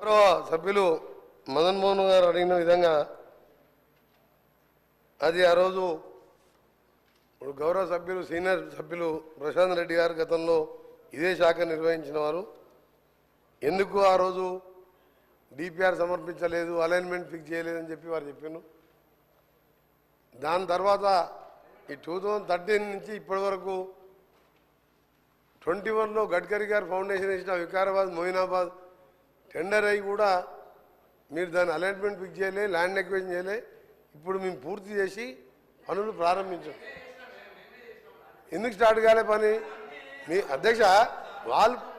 గౌరవ సభ్యులు మదన్ మోహన్ గారు అడిగిన విధంగా అది ఆ రోజు గౌరవ సభ్యులు సీనియర్ సభ్యులు ప్రశాంత్ రెడ్డి గారు గతంలో ఇదే శాఖ నిర్వహించిన వారు ఎందుకు ఆ రోజు డిపిఆర్ సమర్పించలేదు, అలైన్మెంట్ ఫిక్స్ చేయలేదని చెప్పి వారు చెప్పాను. దాని తర్వాత ఈ 2013 నుంచి ఇప్పటి వరకు 21లో గడ్కరీ గారు ఫౌండేషన్ వేసిన వికారాబాద్ మోయినాబాద్ టెండర్ అయ్యి కూడా మీరు దాని అలైన్మెంట్ ఫిక్స్ చేయలే, ల్యాండ్ ఎక్వేషన్ చేయలే. ఇప్పుడు మేము పూర్తి చేసి పనులు ప్రారంభించాం. ఎందుకు స్టార్ట్ కాలే పని? మీ అధ్యక్ష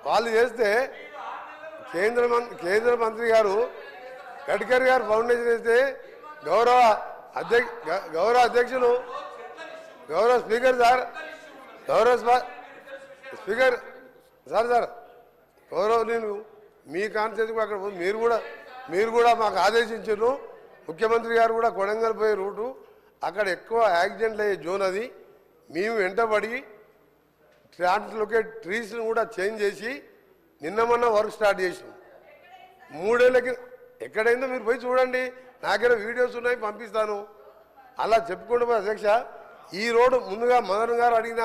వాళ్ళు చేస్తే కేంద్ర మంత్రి గారు గడ్కరీ గారు ఫౌండేషన్ వేస్తే గౌరవ అధ్యక్షులు గౌరవ స్పీకర్ సార్ స్పీకర్ సార్ గౌరవ నేను మీ కాన్స్టిట్యూన్సీకి అక్కడ మీరు కూడా మాకు ఆదేశించారు. ముఖ్యమంత్రి గారు కూడా కొడంగల్ పోయే రూటు అక్కడ ఎక్కువ యాక్సిడెంట్లు అయ్యే జోన్ అది. మేము వెంటబడి ట్రాన్స్లొకేట్ ట్రీస్ని కూడా చేంజ్ చేసి నిన్న మొన్న వర్క్ స్టార్ట్ చేసినాం. 3 ఏళ్ళకి ఎక్కడైందో మీరు పోయి చూడండి, నా దగ్గర వీడియోస్ ఉన్నాయి, పంపిస్తాను. అలా చెప్పుకుంటూ పోయి అధ్యక్ష ఈ రోడ్డు ముందుగా మదన్ గారు అడిగిన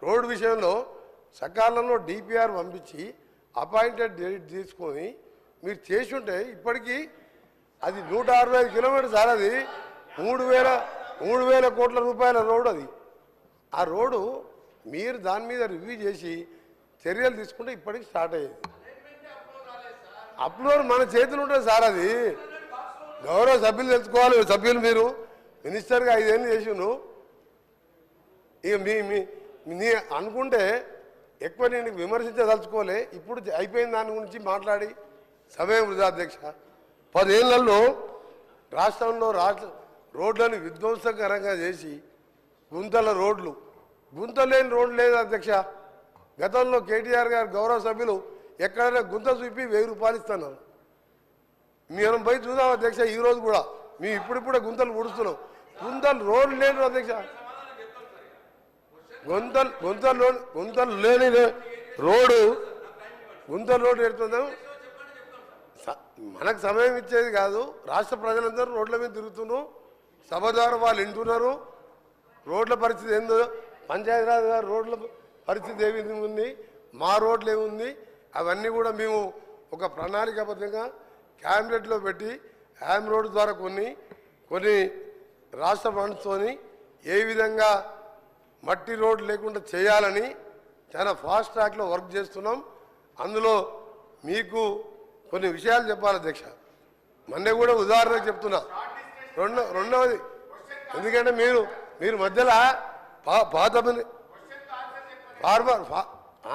రోడ్డు విషయంలో సకాలంలో డిపిఆర్ పంపించి అపాయింటెడ్ డేట్ తీసుకొని మీరు చేసి ఉంటే ఇప్పటికీ అది 165 కిలోమీటర్స్ సార్. అది 3,000 కోట్ల రూపాయల రోడ్డు అది. ఆ రోడ్డు మీరు దాని మీద రివ్యూ చేసి చర్యలు తీసుకుంటే ఇప్పటికి స్టార్ట్ అయ్యేది. అప్లోడ్ మన చేతులు ఉంటుంది సార్. అది గౌరవ సభ్యులు తెలుసుకోవాలి. సభ్యులు మీరు మినిస్టర్గా 5 ఏళ్ళు చేసిను. ఇక మీ అనుకుంటే ఎక్కువ నేను విమర్శించదలుచుకోలే. ఇప్పుడు అయిపోయిన దాని గురించి మాట్లాడి సమయం వృధా అధ్యక్ష. 10 ఏళ్లలో రాష్ట్రంలో రోడ్లను విధ్వంసకరంగా చేసి గుంత లేని రోడ్లు లేదు అధ్యక్ష. గతంలో కేటీఆర్ గారు గౌరవ సభ్యులు ఎక్కడైనా గుంత చూపి 1000 రూపాయలు ఇస్తున్నారు. మేము పోయి చూద్దాం అధ్యక్ష. ఈరోజు కూడా మేము ఇప్పుడిప్పుడే గుంతలు పూడుస్తున్నాం. రోడ్లు లేని అధ్యక్ష. గుంతలు లేని రోడ్డు ఎడుతున్నాం. మనకు సమయం ఇచ్చేది కాదు. రాష్ట్ర ప్రజలందరూ రోడ్ల మీద తిరుగుతున్నాం. సభ ద్వారా వాళ్ళు వింటున్నారు. రోడ్ల పరిస్థితి ఏందో, పంచాయతీరాజ్ గారు రోడ్ల పరిస్థితి ఏ విధంగా ఉంది, మా రోడ్లు ఏముంది, అవన్నీ కూడా మేము ఒక ప్రణాళికాబద్ధంగా క్యాబినెట్లో పెట్టి హ్యామ్ రోడ్డు ద్వారా కొన్ని రాష్ట్ర ఫండ్స్తో ఏ విధంగా మట్టి రోడ్డు లేకుండా చేయాలని చాలా ఫాస్ట్ ట్రాక్లో వర్క్ చేస్తున్నాం. అందులో మీకు కొన్ని విషయాలు చెప్పాలి అధ్యక్ష. మొన్న కూడా ఉదాహరణకు చెప్తున్నా. రెండవది ఎందుకంటే మీరు మధ్యలో పాత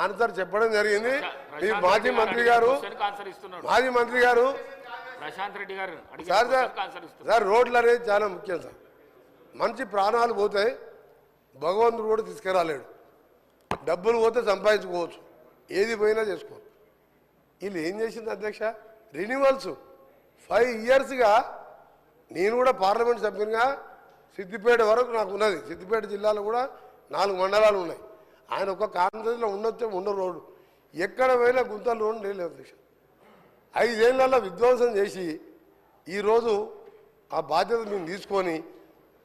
ఆన్సర్ చెప్పడం జరిగింది. మీ మాజీ మంత్రి గారు సార్ రోడ్లు అనేది చాలా ముఖ్యం సార్. మంచి ప్రాణాలు పోతే భగవంతుడు కూడా తీసుకురాలేడు. డబ్బులు పోతే సంపాదించుకోవచ్చు, ఏది పోయినా చేసుకోవచ్చు. వీళ్ళు ఏం చేసింది అధ్యక్ష? రెన్యువల్స్ 5 ఇయర్స్గా నేను కూడా పార్లమెంట్ సభ్యునిగా సిద్దిపేట వరకు నాకు ఉన్నది. సిద్దిపేట జిల్లాలో కూడా 4 మండలాలు ఉన్నాయి. ఆయన ఒక కాన్ఫరెన్స్లో ఉన్న రోడ్డు ఎక్కడ పోయినా గుంతలు రోడ్డు లేదు అధ్యక్ష. 5 ఏళ్లలో విధ్వంసం చేసి ఈరోజు ఆ బాధ్యత మేము తీసుకొని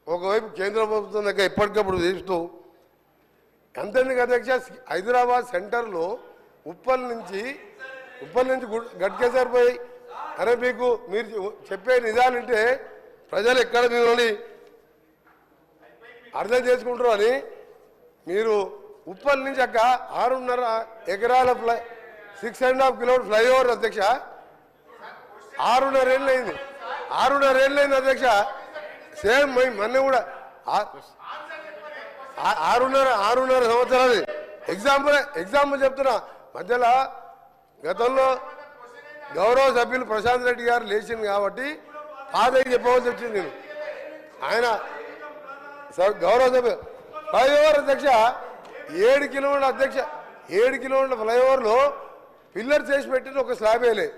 ఒకవైపు కేంద్ర ప్రభుత్వం దగ్గర ఎప్పటికప్పుడు చేస్తూ ఎంతెందుకు అధ్యక్ష, హైదరాబాద్ సెంటర్లో ఉప్పల్ నుంచి గట్కేసర్ పోయి అరే మీకు మీరు చెప్పే నిజాలంటే ప్రజలు ఎక్కడ మిమ్మల్ని అర్థం చేసుకుంటారు అని మీరు ఉప్పల్ నుంచి అక్క 6.5 ఎకరాల 6.5 కిలోమీటర్ ఫ్లైఓవర్ అధ్యక్ష. 6.5 ఏళ్ళు అయింది. 6.5 ఏళ్ళు అయింది అధ్యక్ష. సేమ్ మొన్న కూడా 6.5 సంవత్సరాలు. ఎగ్జాంపుల్ చెప్తున్నా. మధ్యలో గతంలో గౌరవ సభ్యులు ప్రశాంత్ రెడ్డి గారు లేచింది కాబట్టి పాదయ్య చెప్పవలసి వచ్చింది. నేను ఆయన గౌరవ సభ్యులు ఫ్లైఓవర్ అధ్యక్ష 7 కిలోమీటర్ల అధ్యక్ష 7 కిలోమీటర్ల ఫ్లైఓవర్లో పిల్లర్ చేసి పెట్టిన ఒక స్లాబ్ వేయలే.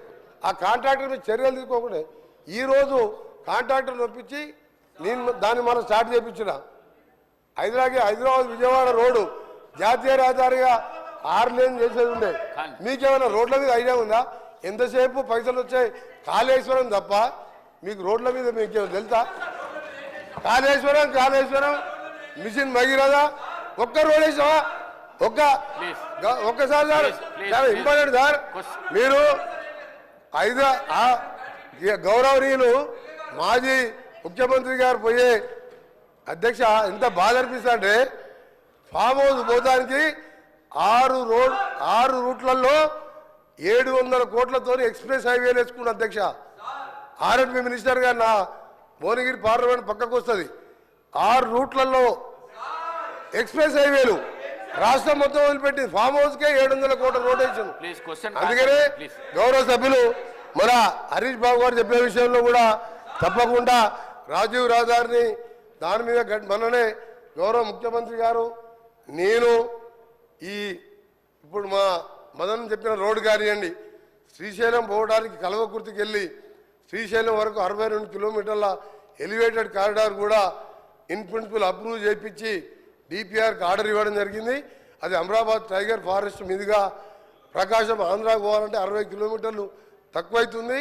ఆ కాంట్రాక్టర్ మీద చర్యలు తీసుకోకుండా ఈరోజు కాంట్రాక్టర్ నొప్పించి నేను దాన్ని మనం స్టార్ట్ చేయించిన. హైదరాబాద్ విజయవాడ రోడ్డు జాతీయ రహదారిగా 6 లేన్ చేసేది ఉండే. మీకేమైనా రోడ్ల మీద ఐడియా ఉందా? ఎంతసేపు పైసలు వచ్చాయి కాళేశ్వరం తప్ప మీకు రోడ్ల మీద మీకు తెలుసా? కాళేశ్వరం మిషన్ భగీరథ ఒక్క రోడ్ వేసావా? ఒక్కసారి సార్ చాలా ఇంపార్టెంట్ సార్. మీరు గౌరవనీయులు మాజీ ముఖ్యమంత్రి గారు పోయే అధ్యక్ష ఎంత బాధ అనిపిస్తుందంటే ఫామ్ హౌస్ పోతానికి 6 రూట్లలో 700 కోట్లతో ఎక్స్ప్రెస్ హైవేలు వేసుకున్న అధ్యక్ష. ఆర్ఎండ్బి మినిస్టర్ గారు నా భువనగిరి పార్లమెంట్ పక్కకు వస్తుంది. 6 రూట్లలో ఎక్స్ప్రెస్ హైవేలు రాష్ట్రం మొత్తం వదిలిపెట్టి ఫామ్ హౌస్ కే 700 కోట్ల రోడ్ వేసాను. అందుకనే గౌరవ సభ్యులు మన హరీష్ బాబు గారు చెప్పే విషయంలో కూడా తప్పకుండా రాజీవ్ రహదారిని దాని మీద మననే గౌరవ ముఖ్యమంత్రి గారు నేను ఇప్పుడు మా మదన్ చెప్పిన రోడ్డు కానివ్వండి, శ్రీశైలం పోవడానికి కల్వకుర్తికి వెళ్ళి శ్రీశైలం వరకు 62 కిలోమీటర్ల ఎలివేటెడ్ కారిడార్ కూడా ఇన్ ప్రిన్సిపల్ అప్రూవ్ చేయించి డిపిఆర్కి ఆర్డర్ ఇవ్వడం జరిగింది. అది అమరాబాద్ టైగర్ ఫారెస్ట్ మీదుగా ప్రకాశం ఆంధ్రాకు పోవాలంటే 60 కిలోమీటర్లు తక్కువైతుంది.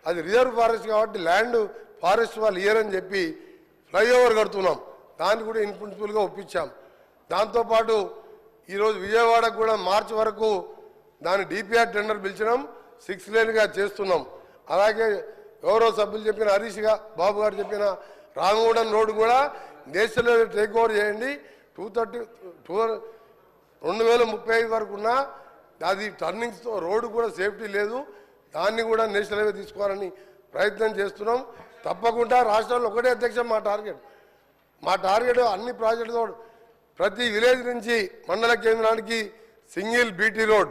అది రిజర్వ్ ఫారెస్ట్ కాబట్టి ల్యాండ్ ఫారెస్ట్ వాళ్ళు ఇయ్యరని చెప్పి ఫ్లైఓవర్ కడుతున్నాం. దాన్ని కూడా ఇన్ ప్రిన్సిపల్గా ఒప్పించాం. దాంతోపాటు ఈరోజు విజయవాడకు కూడా మార్చి వరకు దాని డిపిఆర్ టెండర్ పిలిచడం 6 లేన్గా చేస్తున్నాం. అలాగే గౌరవ సభ్యులు చెప్పిన హరీష్ బాబు గారు చెప్పిన రామగూడెం రోడ్డు కూడా నేషనల్ టేక్ ఓవర్ చేయండి. 2035 వరకు ఉన్న అది టర్నింగ్స్తో రోడ్డు కూడా సేఫ్టీ లేదు, దాన్ని కూడా నేషనల్ హైవే తీసుకోవాలని ప్రయత్నం చేస్తున్నాం. తప్పకుండా రాష్ట్రంలో ఒకటే అధ్యక్ష మా టార్గెట్ అన్ని ప్రాజెక్టుతో ప్రతి విలేజ్ నుంచి మండల కేంద్రానికి సింగిల్ బీటీ రోడ్,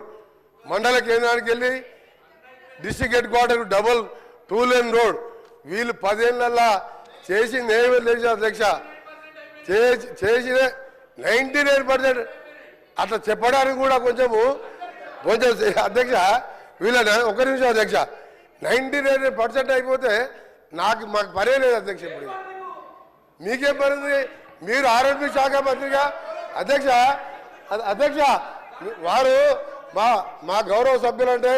మండల కేంద్రానికి వెళ్ళి district head quarter double 2 lane road. వీళ్ళు 10 ఏళ్ళల్లా చేసింది ఏమీ లేదు అధ్యక్ష. చేసిన 99% అట్లా చెప్పడానికి కూడా కొంచెం అధ్యక్ష వీళ్ళ ఒక నిమిషం అధ్యక్ష 99% అయిపోతే మాకు పనే లేదు అధ్యక్ష. ఇప్పుడు మీకేం పని ఉంది? మీరు ఆర్ఎండ్బి శాఖ మంత్రిగా అధ్యక్ష వారు మా గౌరవ సభ్యులంటే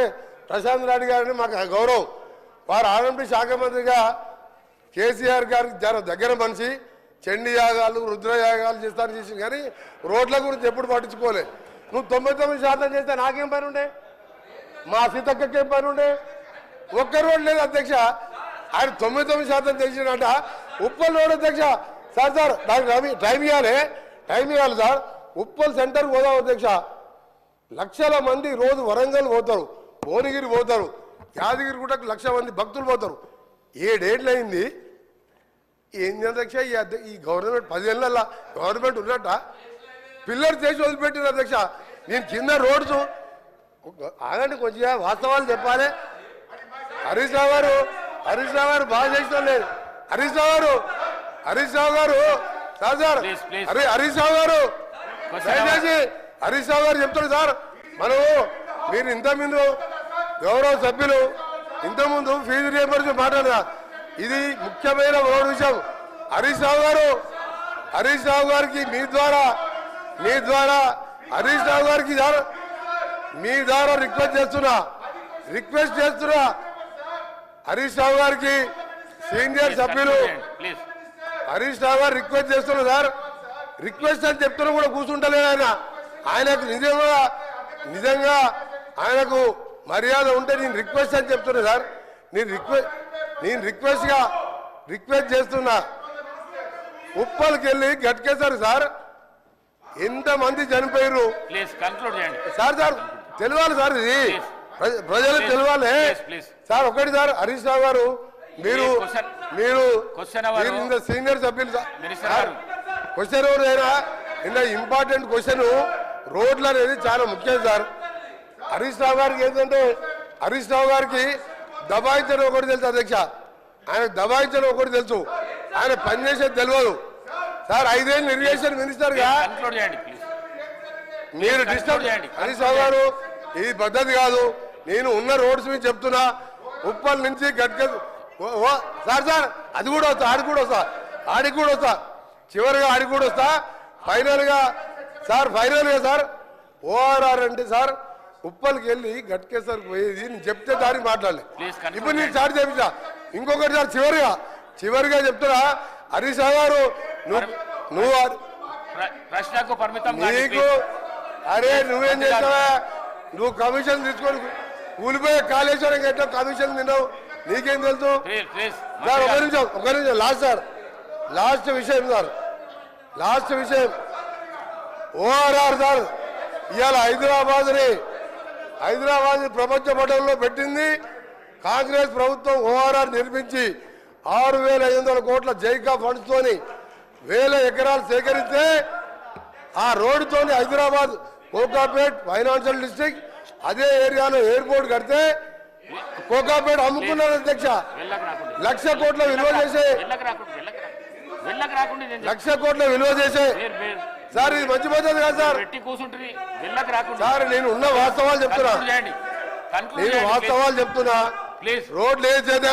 ప్రశాంత్ రెడ్డి గారిని మాకు గౌరవం. వారు ఆర్ఎండ్బి శాఖ మంత్రిగా కేసీఆర్ గారికి చాలా దగ్గర మనిషి. చండీ యాగాలు రుద్ర యాగాలు చేసి కానీ రోడ్ల గురించి ఎప్పుడు పట్టించుకోలే. నువ్వు 99% చేస్తే నాకేం పని ఉండే? మా సీతక్కకేం పని ఉండే? ఒక్క రోడ్ లేదు అధ్యక్ష. ఆయన 99% చేసినట్ట ఉప్పల్ రోడ్ అధ్యక్ష. సార్ దానికి టైం ఇవ్వాలి సార్. ఉప్పల్ సెంటర్ పోదాం అధ్యక్ష. లక్షల మంది రోజు వరంగల్ పోతారు, భువనగిరి పోతారు, యాదగిరి కూడా 1,00,000 మంది భక్తులు పోతారు. 7 ఏళ్ళు అయింది. ఏంది అధ్యక్ష ఈ గవర్నమెంట్ 10 ఏళ్ళ గవర్నమెంట్ ఉన్నట్ట పిల్లలు చేసి వదిలిపెట్టిన అధ్యక్ష. నేను కింద రోడ్స్ ఆగండి కొంచెం వాస్తవాలు చెప్పాలి. హరీష్ రావు గారు బాగా చేసిన లేదు. హరీష్ రావు గారు సార్ హరీష్ రావు గారు దయచేసి హరీష్ రావు గారు చెప్తాడు సార్. మీరు ఇంతకుముందు గౌరవ సభ్యులు ఇంతకుముందు ఫీజు రియంబర్స్మెంట్ మాట్లాడదా, ఇది ముఖ్యమైన రోడ్ విషయం. హరీష్ రావు గారికి మీ ద్వారా హరీష్ రావు గారికి మీ ద్వారా రిక్వెస్ట్ చేస్తున్నా హరీష్ రావు గారికి సీనియర్ సభ్యులు హరీష్ రావు గారు రిక్వెస్ట్ చేస్తున్నా సార్. రిక్వెస్ట్ అని చెప్తున్నా కూడా కూర్చుంటలేదు ఆయనకు నిజంగా ఆయనకు మర్యాద ఉంటే నేను రిక్వెస్ట్ అని చెప్తున్నా సార్. నేను రిక్వెస్ట్ చేస్తున్నా. ఉప్పల్కి వెళ్ళి గట్కేశారు సార్. ఎంతమంది చనిపోయారు సార్ తెలియాలి సార్. ఇది ప్రజలకు తెలియాలి సార్. ఒకటి సార్ హరీష్ రావు గారు మీరు సీనియర్ సభ్యులు సార్. క్వశ్చన్ ఎవరైనా ఇంత ఇంపార్టెంట్ క్వశ్చన్ రోడ్లు అనేది చాలా ముఖ్యం సార్. హరీష్ రావు గారికి ఏంటంటే హరీష్ రావు గారికి దబాయించడం ఒకటి తెలుసు అధ్యక్ష. ఆయన దబాయించడం ఒకటి తెలుసు, ఆయన పనిచేసేది తెలియదు సార్. 5 ఏళ్ళు ఇరిగేషన్ మినిస్టర్గా మీరు డిస్టర్బ్ హరీష్ రావు గారు, ఇది పద్ధతి కాదు. నేను ఉన్న రోడ్స్ మీద చెప్తున్నా. ఉప్పల్ నుంచి సార్ అది కూడా వస్తా, ఆడికి కూడా వస్తా చివరిగా ఆడికి కూడా వస్తా. ఫైనల్గా సార్ ఓఆర్ఆర్ అంటే సార్ ఉప్పల్కి వెళ్ళి గట్కేసరికి పోయేది నేను చెప్తే దారి మాట్లాడలే. Please conclude ఇప్పుడు నేను స్టార్ట్ చేయించా. ఇంకొకటి సార్ చివరిగా చెప్తున్నా, హరీష్ రావు గారు నువ్వు ప్రశ్నకు పరిమితం నీకు అరే నువ్వేం చేస్తావా? నువ్వు కమిషన్ తీసుకొని కూలిపోయే కాళేశ్వరం ఎట్లా కమిషన్ తిన్నావు, నీకేం తెలుసు సార్? ఒక నిమిషం లాస్ట్ సార్, లాస్ట్ విషయం ఓఆర్ఆర్ సార్. ఇవాళ హైదరాబాద్ ప్రపంచ పటంలో పెట్టింది కాంగ్రెస్ ప్రభుత్వం. ఓఆర్ఆర్ నిర్మించి 6,500 కోట్ల జైకా ఫండ్స్ తోని 1000 ఎకరాలు సేకరిస్తే ఆ రోడ్డుతోని హైదరాబాద్ కోకాపేట్ ఫైనాన్షియల్ డిస్ట్రిక్ట్ అదే ఏరియాలో ఎయిర్పోర్ట్ కడితే కోకాపేట్ అమ్ముకున్నారు అధ్యక్ష. 1,00,000 కోట్ల విలువ చేసే సార్, ఇది మంచి పద్ధతి కాదు సార్. సార్ నేను ఉన్న వాస్తవాలు చెప్తున్నా, రోడ్లు ఏ చేత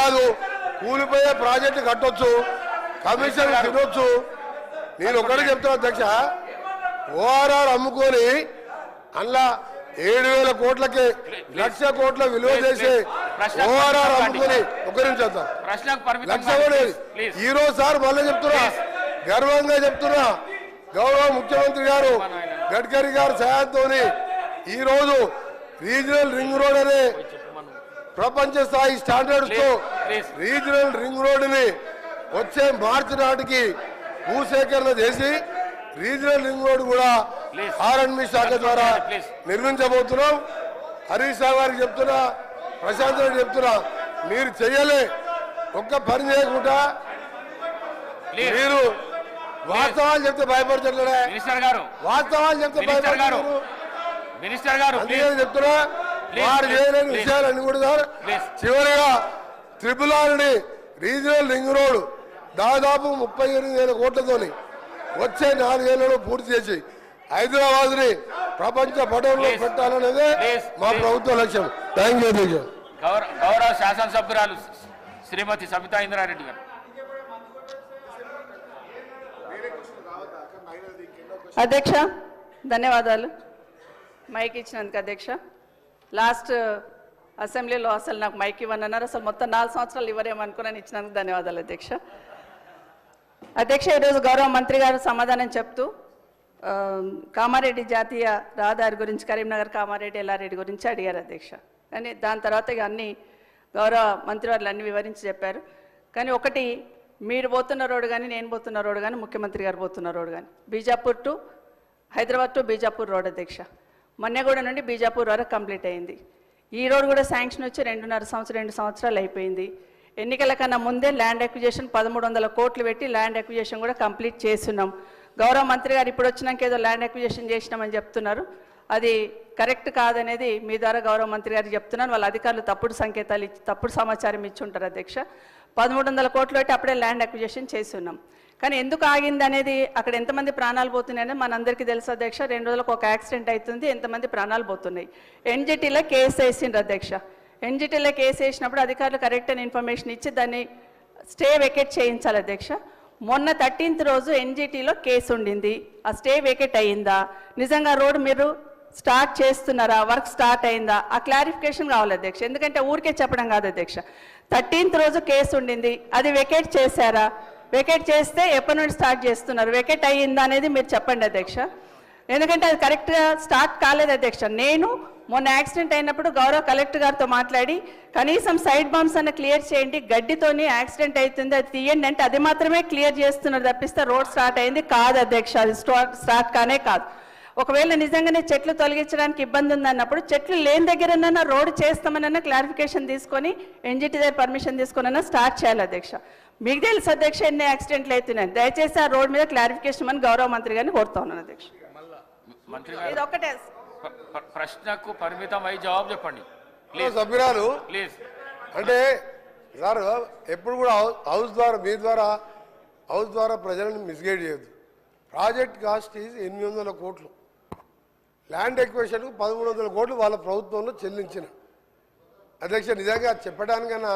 కాదు, కూలిపోయే ప్రాజెక్టు కట్టొచ్చు, కమిషన్ తినొచ్చు. నేను ఒకటే చెప్తున్నా అధ్యక్ష, ఓఆర్ఆర్ అమ్ముకొని అందులో 7,000 కోట్లకి 1,00,000 కోట్ల విలువ చేసే ఓఆర్ఆర్ అమ్ముకొని ఒక నిమిషం సార్ 1,00,000 ఈ రోజు సార్ మళ్ళీ చెప్తున్నా, గర్వంగా చెప్తున్నా, గౌరవ ముఖ్యమంత్రి గారు గడ్కరీ గారు సహాయంతో ఈ రోజు రీజనల్ రింగ్ రోడ్ అనే ప్రపంచ స్థాయి స్టాండర్డ్స్ తో రీజనల్ రింగ్ రోడ్ ని వచ్చే మార్చి నాటికి భూసేకరణ చేసి రీజనల్ రింగ్ రోడ్ కూడా ఆర్ఎండ్బి శాఖ ద్వారా నిర్మించబోతున్నాం. హరీష్ రావు గారికి చెప్తున్నా, ప్రశాంత్ రెడ్డి చెప్తున్నా, మీరు చెయ్యలే ఒక్క పని చేయకుండా మీరు వాస్తవాలు చెప్తే భయపడతారు. వాస్తవాలు చెప్తే భయపడతారు. చెప్తున్నా వారు చేయలేని విషయాలన్నీ కూడా సార్. చివరిగా ట్రిపుల్ ఆర్ని రీజనల్ రింగ్ రోడ్ దాదాపు 38,000 కోట్లతోని వచ్చే 4 ఏళ్లలో పూర్తి చేసి హైదరాబాద్ ని ప్రపంచ పటంలో పెట్టాలనేదే మా ప్రభుత్వ లక్ష్యం. Thank you. గౌరవ శాసనసభ్యురాలు శ్రీమతి సబితా ఇంద్రారెడ్డి గారు. అధ్యక్ష ధన్యవాదాలు మైక్ ఇచ్చినందుకు. అధ్యక్ష లాస్ట్ అసెంబ్లీలో అసలు నాకు మైక్ ఇవ్వనన్నారు, అసలు మొత్తం 4 సంవత్సరాలు ఇవ్వరేమనుకున్నాను, ఇచ్చినందుకు ధన్యవాదాలు అధ్యక్ష. అధ్యక్ష ఈరోజు గౌరవ మంత్రి గారు సమాధానం చెప్తూ కామారెడ్డి జాతీయ రహదారి గురించి, కరీంనగర్ కామారెడ్డి ఎల్లారెడ్డి గురించి అడిగారు అధ్యక్ష. కానీ దాని తర్వాత ఇక అన్ని గౌరవ మంత్రి వారు అన్ని వివరించి చెప్పారు. కానీ ఒకటి, మీరు పోతున్న రోడ్డు కానీ నేను పోతున్న రోడ్డు కానీ ముఖ్యమంత్రి గారు పోతున్న రోడ్డు కానీ Bijapur to Hyderabad to Bijapur road అధ్యక్ష. మన్నెగూడ నుండి బీజాపూర్ వరకు కంప్లీట్ అయింది. ఈ రోడ్ కూడా శాంక్షన్ వచ్చి 2 సంవత్సరాలు అయిపోయింది. ఎన్నికల కన్నా ముందే ల్యాండ్ అక్విజిషన్ 1,300 కోట్లు పెట్టి ల్యాండ్ అక్విజిషన్ కూడా కంప్లీట్ చేస్తున్నాం. గౌరవ మంత్రి గారు ఇప్పుడు వచ్చినాక ఏదో ల్యాండ్ అక్విజిషన్ చేసినామని చెప్తున్నారు, అది కరెక్ట్ కాదనేది మీ ద్వారా గౌరవ మంత్రి గారు చెప్తున్నారు. వాళ్ళ అధికారులు తప్పుడు సంకేతాలు ఇచ్చి తప్పుడు సమాచారం ఇచ్చి ఉంటారు అధ్యక్ష. 1,300 కోట్లు పెట్టి అప్పుడే ల్యాండ్ అక్విజిషన్ చేస్తున్నాం. కానీ ఎందుకు ఆగింది అనేది, అక్కడ ఎంతమంది ప్రాణాలు పోతున్నాయని మనందరికీ తెలుసు అధ్యక్ష. 2 రోజులకు ఒక యాక్సిడెంట్ అవుతుంది, ఎంతమంది ప్రాణాలు పోతున్నాయి. ఎన్జిటీలో కేసు వేసిండ్రు అధ్యక్ష. ఎన్జిటీలో కేసు వేసినప్పుడు అధికారులు కరెక్ట్ అయిన ఇన్ఫర్మేషన్ ఇచ్చి దాన్ని స్టే వెకేట్ చేయించాలి అధ్యక్ష. మొన్న 13th రోజు ఎన్జిటీలో కేసు ఉండింది, ఆ స్టే వెకేట్ అయ్యిందా, నిజంగా రోడ్ మీరు స్టార్ట్ చేస్తున్నారా, వర్క్ స్టార్ట్ అయిందా, ఆ క్లారిఫికేషన్ కావాలి అధ్యక్ష. ఎందుకంటే ఊరికే చెప్పడం కాదు అధ్యక్ష. 13th రోజు కేసు ఉండింది, అది వెకేట్ చేశారా, వెకేట్ చేస్తే ఎప్పటి నుండి స్టార్ట్ చేస్తున్నారు, వెకేట్ అయ్యిందా అనేది మీరు చెప్పండి అధ్యక్ష. ఎందుకంటే అది కరెక్ట్గా స్టార్ట్ కాలేదు అధ్యక్ష. నేను మొన్న యాక్సిడెంట్ అయినప్పుడు గౌరవ కలెక్టర్ గారితో మాట్లాడి కనీసం సైడ్ బాంబ్స్ అన్న క్లియర్ చేయండి, గడ్డితోని యాక్సిడెంట్ అవుతుంది అది తీయండి అంటే అది మాత్రమే క్లియర్ చేస్తున్నారు తప్పిస్తే రోడ్ స్టార్ట్ అయింది కాదు అధ్యక్ష. అది స్టార్ట్ కానే కాదు. ఒకవేళ నిజంగానే చెట్లు తొలగించడానికి ఇబ్బంది ఉందన్నప్పుడు చెట్లు లేని దగ్గరనన్నా రోడ్ చేస్తామనన్నా క్లారిఫికేషన్ తీసుకొని ఎన్జిటి దగ్గర పర్మిషన్ తీసుకున్నా స్టార్ట్ చేయాలి అధ్యక్ష. మీకు తెలుసు అధ్యక్ష ఎన్ని యాక్సిడెంట్లు అవుతున్నాయి, దయచేసి ఆ రోడ్ మీద క్లారిఫికేషన్ అని గౌరవ మంత్రి గారిని కోరుతా ఉన్నాను అధ్యక్ష. ఇది ఒక్కటే ప్రశ్నకు పరిమితం అయి జవాబు చెప్పండి సభ్యురాలు ప్లీజ్. అంటే సార్ ఎప్పుడు కూడా హౌస్ ద్వారా మీ ద్వారా హౌస్ ద్వారా ప్రజలను మిస్గైడ్ చేయొద్దు. ప్రాజెక్ట్ కాస్ట్ ఈజ్ 800 కోట్లు, ల్యాండ్ ఎక్విజిషన్కు 1,300 కోట్లు వాళ్ళ ప్రభుత్వంలో చెల్లించిన అధ్యక్ష. నిజంగా చెప్పడానికన్నా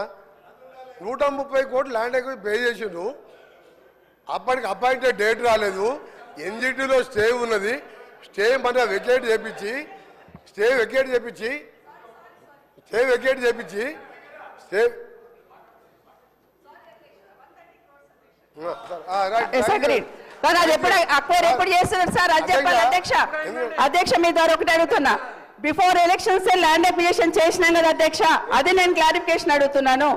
130 కోట్లు ల్యాండ్ ఎక్విజిషన్ పే చేసిండు, అప్పటికి అపాయింటెడ్ డేట్ రాలేదు, ఎన్జిటీలో స్టే ఉన్నది, స్టే మన వెకేట్ చేపించి స్టే వెకేట్ చేపించి స్టే సార్ అది ఎప్పుడు అక్వైర్ ఎప్పుడు చేస్తున్నారు సార్ అది చెప్పాలి అధ్యక్ష. అధ్యక్ష మీ ద్వారా ఒకటి అడుగుతున్నా, బిఫోర్ ఎలక్షన్స్ ల్యాండ్ అక్విజిషన్ చేసినాం కదా అధ్యక్ష, అది నేను క్లారిఫికేషన్ అడుగుతున్నాను.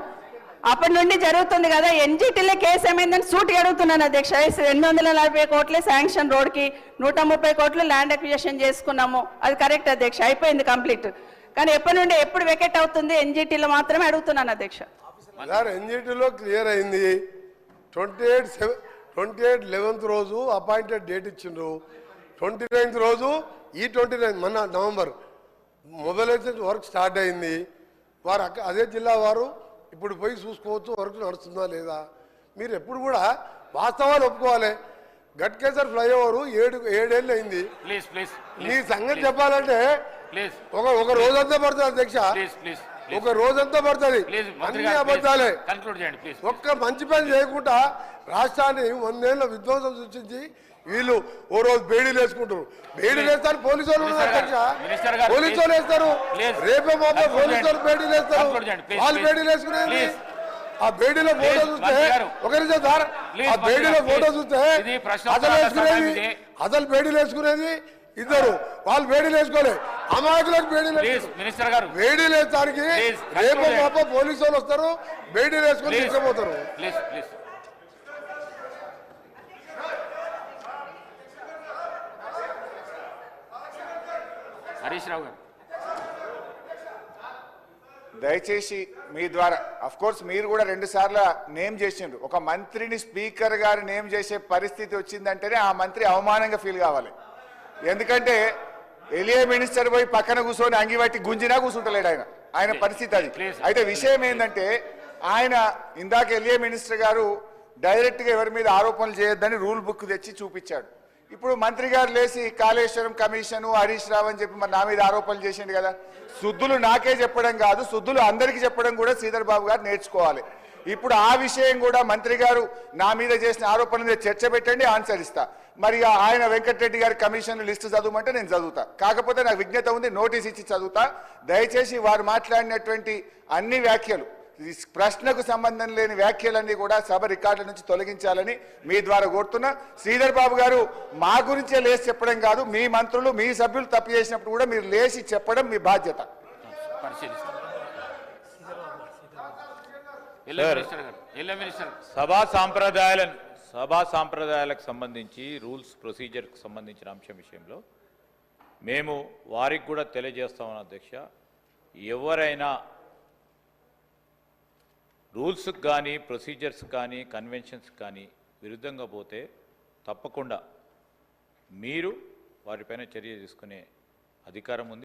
అప్పటి నుండి జరుగుతుంది కదా, ఎన్జిటీలో కేసు ఏమైందని సూటిగా అడుగుతున్నాను అధ్యక్ష. 240 కోట్లే శాంక్షన్ రోడ్కి, 130 కోట్లు ల్యాండ్ అక్విజిషన్ చేసుకున్నాము, అది కరెక్ట్ అధ్యక్ష, అయిపోయింది కంప్లీట్. కానీ ఎప్పటి నుండి ఎప్పుడు వెకెట్ అవుతుంది ఎన్జిటీలో మాత్రమే అడుగుతున్నాను అధ్యక్ష. సార్ ఎన్జిటీలో క్లియర్ అయింది. 28/11 రోజు అపాయింటెడ్ డేట్ ఇచ్చిండ్రు. 29th రోజు ఈ 29 మొన్న నవంబర్ మొబైలైజేషన్ వర్క్ స్టార్ట్ అయింది. వారు అదే జిల్లా వారు ఇప్పుడు పోయి చూసుకోవచ్చు వర్క్ నడుస్తుందా లేదా. మీరు ఎప్పుడు కూడా వాస్తవాలు ఒప్పుకోవాలి. గట్కేసర్ ఫ్లైఓవర్ 7 ఏళ్ళు అయింది. మీ సంగతి చెప్పాలంటే ఒక రోజంతా పడుతుంది అధ్యక్ష, ఒక రోజంతా పడుతుంది. అన్ని అబద్ధాలే. ఒక్క మంచి పని చేయకుండా రాష్ట్రాన్ని 100 ఏళ్ళ విధ్వంసం సృష్టించి వీళ్ళు ఓ రోజు బేడీలు వేసుకుంటారు. బేడీలు వేస్తారు పోలీసు వాళ్ళు ఉన్నారు అధ్యక్ష, పోలీసు వాళ్ళు వేస్తారు. రేపే మాప పోలీసు వాళ్ళు బేడీలు వేస్తారు. వాళ్ళు బేడీలు వేసుకునేది ఆ బేడీలో ఫోటో చూస్తే ఒక నిమిషం సార్, ఆ బేడీలో ఫోటో చూస్తే అసలు బేడీలు వేసుకునేది ఇద్దరు, వాళ్ళు బేడీలు వేసుకోలేదు. అమాయకులకు బేడీలు బేడీలు వేస్తానికి రేపు మాప పోలీసు వాళ్ళు వస్తారు, బేడీలు వేసుకొని తీసుకుపోతారు. హరీష్ రావు గారు దయచేసి మీ ద్వారా, అఫ్ కోర్స్ మీరు కూడా 2 సార్లు నేమ్ చేసిండ్రు. ఒక మంత్రిని స్పీకర్ గారు నేమ్ చేసే పరిస్థితి వచ్చిందంటేనే ఆ మంత్రి అవమానంగా ఫీల్ కావాలి. ఎందుకంటే ఎలియా మినిస్టర్ పోయి పక్కన కూర్చొని అంగిబట్టి గుంజినా కూర్చుంటలేడు ఆయన పరిస్థితి అది. అయితే విషయం ఏంటంటే ఆయన ఇందాక ఎలియా మినిస్టర్ గారు డైరెక్ట్గా ఎవరి మీద ఆరోపణలు చేయొద్దని రూల్ బుక్ తెచ్చి చూపించాడు. ఇప్పుడు మంత్రి గారు లేచి కాళేశ్వరం కమిషను హరీష్ రావు అని చెప్పి మరి నా మీద ఆరోపణలు చేసిండు కదా. శుద్ధులు నాకే చెప్పడం కాదు, శుద్ధులు అందరికీ చెప్పడం కూడా శ్రీధర్ బాబు గారు నేర్చుకోవాలి. ఇప్పుడు ఆ విషయం కూడా మంత్రి గారు నా మీద చేసిన ఆరోపణల మీద చర్చ పెట్టండి, ఆన్సర్ ఇస్తా. మరి ఆయన వెంకటరెడ్డి గారి కమిషన్ లిస్టు చదవమంటే నేను చదువుతా. కాకపోతే నాకు విజ్ఞత ఉంది, నోటీస్ ఇచ్చి చదువుతా. దయచేసి వారు మాట్లాడినటువంటి అన్ని వ్యాఖ్యలు, ప్రశ్నకు సంబంధం లేని వ్యాఖ్యలన్నీ కూడా సభ రికార్డుల నుంచి తొలగించాలని మీ ద్వారా కోరుతున్నా. శ్రీధర్ బాబు గారు మా గురించే లేచి చెప్పడం కాదు, మీ మంత్రులు మీ సభ్యులు తప్పు చేసినప్పుడు కూడా మీరు లేచి చెప్పడం మీ బాధ్యత. సభా సాంప్రదాయాలకు సంబంధించి రూల్స్ ప్రొసీజర్కి సంబంధించిన అంశం విషయంలో మేము వారికి కూడా తెలియజేస్తామని అధ్యక్ష, ఎవరైనా రూల్స్కి కానీ ప్రొసీజర్స్ కానీ కన్వెన్షన్స్ కానీ విరుద్ధంగా పోతే తప్పకుండా మీరు వారిపైన చర్య తీసుకునే అధికారం ఉంది.